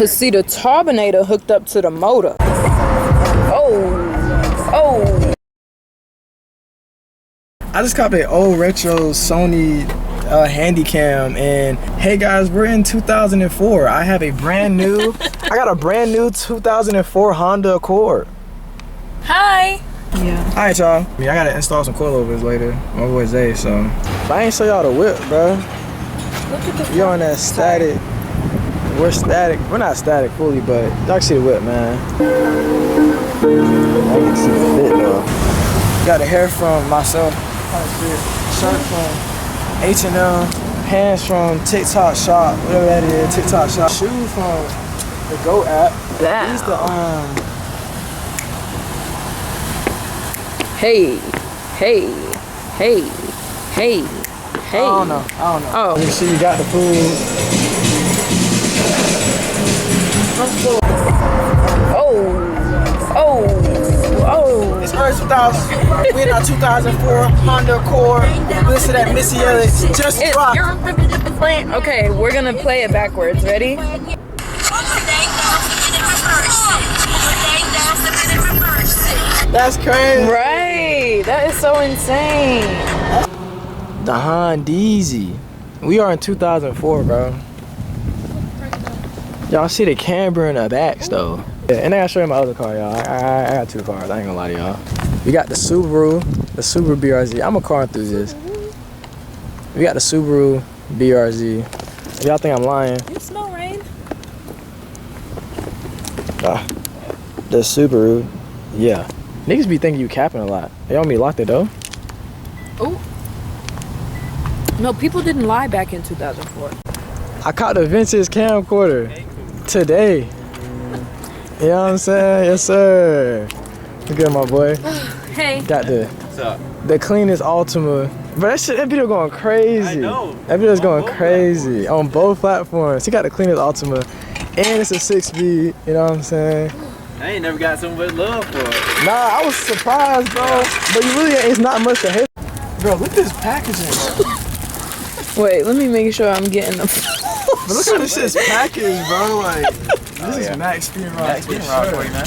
Cause see, the turbinator hooked up to the motor. Oh. I just copped an old retro Sony Handycam, and hey guys, we're in 2004. I have a brand new, I got a brand new 2004 Honda Accord. Hi. Yeah. Alright y'all. I gotta install some coilovers later. My boy Zay, so. But I ain't show y'all the whip, bro. Look at the You're on that static. We're static. We're not static fully, but y'all can see the whip, man. I can see the fit though. Got the hair from myself. Shirt from H&M. Pants from TikTok Shop. Whatever that is, TikTok Shop. Shoes from the Go app. Wow. These the Hey. I don't know. Oh. Make sure you got the food. Oh. It's early 2000. We're in our 2004 Honda Accord. Listen to that Missy Elliott. Just rock. Okay, we're gonna play it backwards. Ready? That's crazy. Right. That is so insane. The Hondeezy. We are in 2004, bro. Y'all see the camber in the backs though. Yeah, and I gotta show you my other car, y'all. I got two cars. I ain't gonna lie to y'all. We got the Subaru BRZ. I'm a car enthusiast. We got the Subaru BRZ. If y'all think I'm lying. You smell rain? The Subaru. Yeah. Niggas be thinking you capping a lot. They want me locked it though. Oh. No, people didn't lie back in 2004. I caught the vintage camcorder today. You know what I'm saying? Yes, sir. You good, my boy? Hey. Got the cleanest Ultima. But that video going crazy. I know. That video's going crazy on both platforms. He got the cleanest Ultima, and it's a 6-speed. You know what I'm saying? I ain't never got so much love for it. Nah, I was surprised, bro. But you really, it's not much to hate. Bro, look at this packaging. Wait, let me make sure I'm getting the. But look how this shit's packaged, bro. Like, this is Max Speed Rock. Max Speed Rock for you, man.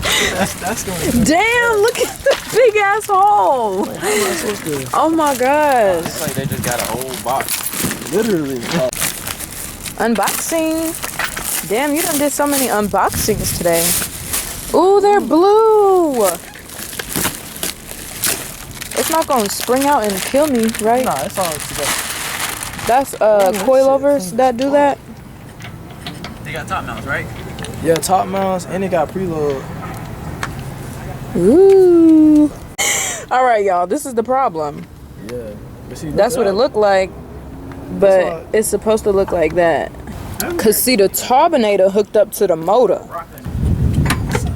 That's going. Damn! Look at the big ass hole. Like, how am I supposed to? Oh my gosh. It's like they just got a whole box. Literally. Unboxing. Damn, you done did so many unboxings today. Ooh, they're blue. It's not gonna spring out and kill me, right? Nah, it's all together. That's coilovers that do that. They got top mounts, right? Yeah, top mounts, and it got preload. Ooh. All right, y'all. This is the problem. Yeah. But see, That's what it looked like, but it's supposed to look like that. Cause see, the turbinator hooked up to the motor.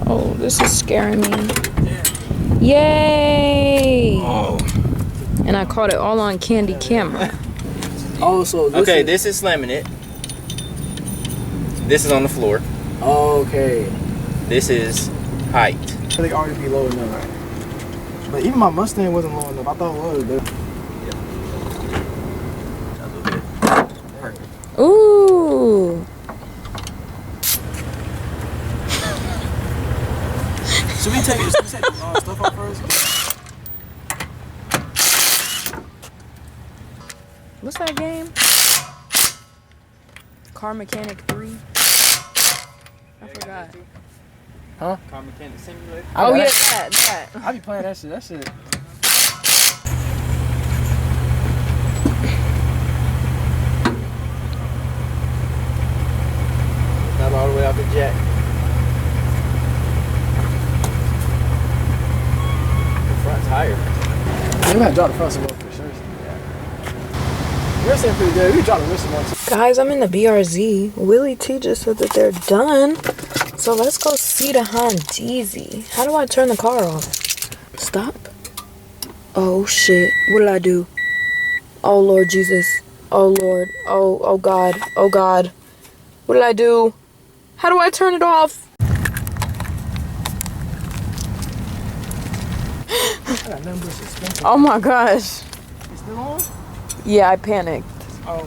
Oh, this is scaring me. Yay! Oh. And I caught it all on candy camera. Oh, so this Okay, is... this is slamming it. This is on the floor. Okay. This is height. They already be low enough. But even my Mustang wasn't low enough. I thought it was. Ooh. Should we take stuff off first? What's that game? Car Mechanic 3? I forgot. Huh? Car Mechanic Simulator. Oh yeah, that. I be playing that shit. That shit. Not all the way out the jack. The front's higher. We gotta drop the front some more for sure. We're saying pretty good. We dropped the wrist once. Guys, I'm in the BRZ. Willie T just said that they're done. So let's go see the Hondeezy. How do I turn the car off? Stop. Oh shit. What did I do? Oh Lord Jesus. Oh Lord. Oh God. Oh God. What did I do? How do I turn it off? Oh my gosh. You still on? Yeah, I panicked.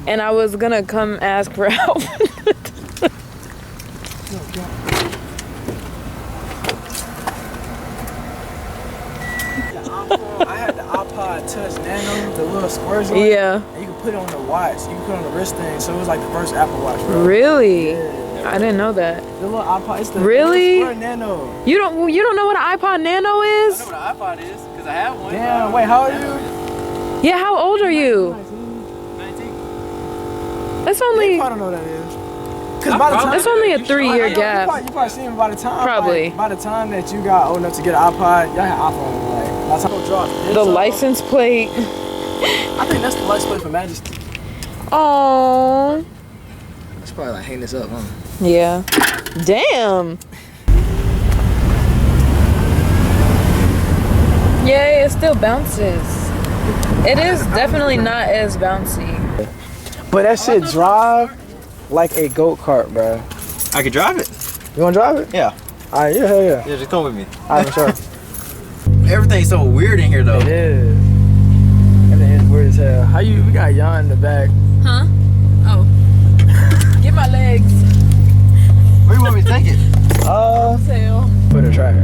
And I was gonna come ask for help. Touch Nano, the little squares on Yeah. it, and you can put it on the watch. You can put it on the wrist thing. So it was like the first Apple Watch, bro. Really? Yeah. I didn't know that. The little iPod, it's the Really? little square Nano. You don't know what an iPod Nano I know is? what an iPod is, because I have one. Damn, wait, how old are you? Yeah, how old are you? 19. That's You only probably don't know what that is. Cause by the time that's only a You 3-year you gap. probably seen it by the time. Probably. Like, by the time that you got old enough to get an iPod, y'all had iPhone. Like, by the time it dropped. The license plate. I think that's the license plate for Majesty. Oh. It's probably like hang this up, huh? Yeah. Damn. Yay, it still bounces. It is definitely not as bouncy. But that shit drive like a go-kart, bro. I could drive it. You wanna drive it? Yeah. Alright, yeah, hell yeah. Yeah, just come with me. Alright, for sure. Everything's so weird in here, though. It is. Everything is weird as hell. How you? We got Yon in the back. Huh? Oh. Get my legs. Where you want me to take it? Tail. Put a track, bro.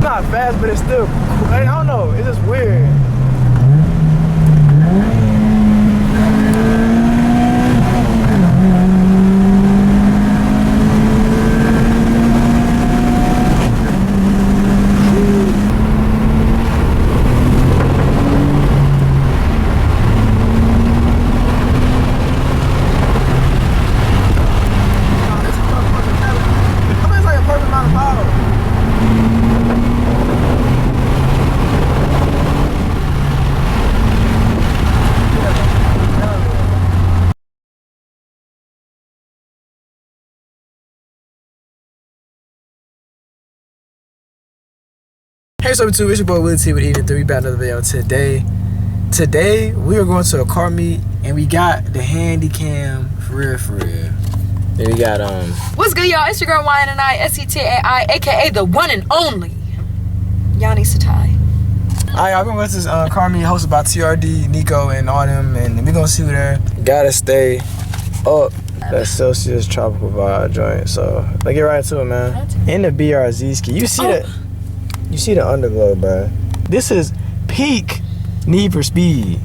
Not fast, but it's still. I don't know. It's just weird. It's like a perfect amount of power. Hey, what's up, YouTube? It's your boy Willie T with Eating 3. Back another video today. We are going to a car meet and we got the handy cam for real. Then we got What's good, y'all? It's your girl Wine and I, SETAI, aka the one and only Yanni Satai. Alright, y'all gonna go to this car meet hosted by TRD, Nico, and all them, and we gonna see who there. Gotta stay up that Celsius tropical vibe joint. So let's get right into it, man. In the BRZ ski, you see that? You see the underglow, bro. This is peak Need for Speed.